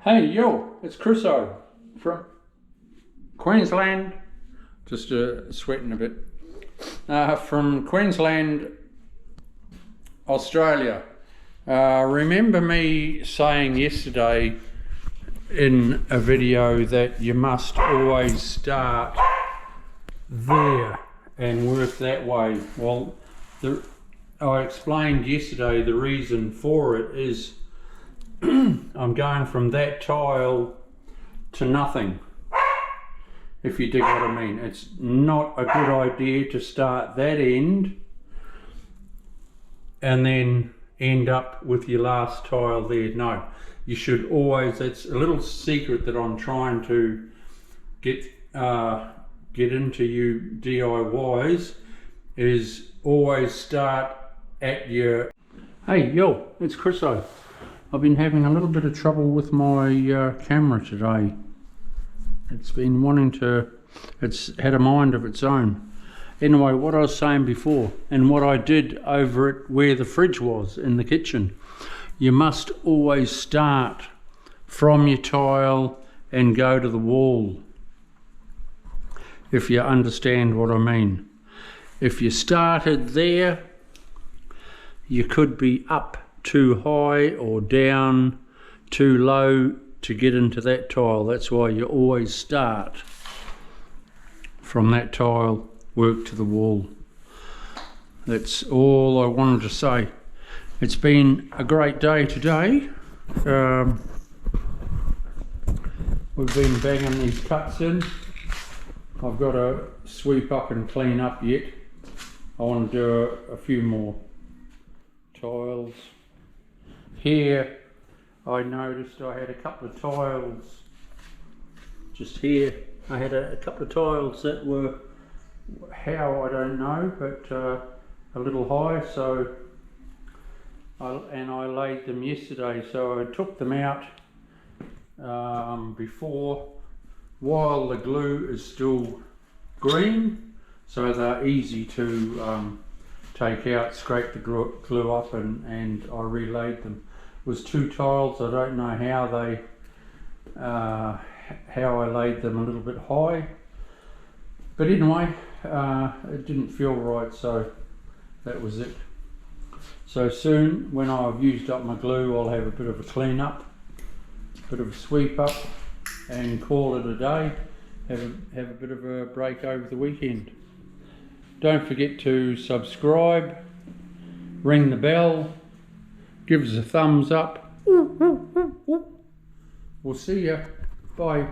Hey, yo, it's Chriso from Queensland. Just sweating a bit. From Queensland, Australia. Remember me saying yesterday in a video that you must always start there and work that way. Well, I explained yesterday the reason for it is I'm going from that tile to nothing, if you dig what I mean. It's not a good idea to start that end and then end up with your last tile there. No, you should always, it's a little secret that I'm trying to get into you DIYs, is always start at your... Hey, yo, it's Chriso. I've been having a little bit of trouble with my camera today. It's been wanting to, it's had a mind of its own. Anyway, what I was saying before, and what I did over at where the fridge was in the kitchen, you must always start from your tile and go to the wall, if you understand what I mean. If you started there, you could be up too high or down too low to get into that tile. That's why you always start from that tile, work to the wall. That's all I wanted to say. It's been a great day today. We've been banging these cuts in. I've got to sweep up and clean up yet. I want to do a few more tiles. Here I noticed I had a couple of tiles just here. I had a couple of tiles that were, how I don't know, but a little high, so I laid them yesterday, so I took them out before, while the glue is still green, so they're easy to take out, scrape the glue up, and I relaid them. It was two tiles. I don't know how I laid them a little bit high, but anyway, it didn't feel right, so that was it. So soon, when I've used up my glue, I'll have a bit of a clean up, bit of a sweep up, and call it a day. Have a bit of a break over the weekend. Don't forget to subscribe, ring the bell, give us a thumbs up. We'll see ya. Bye.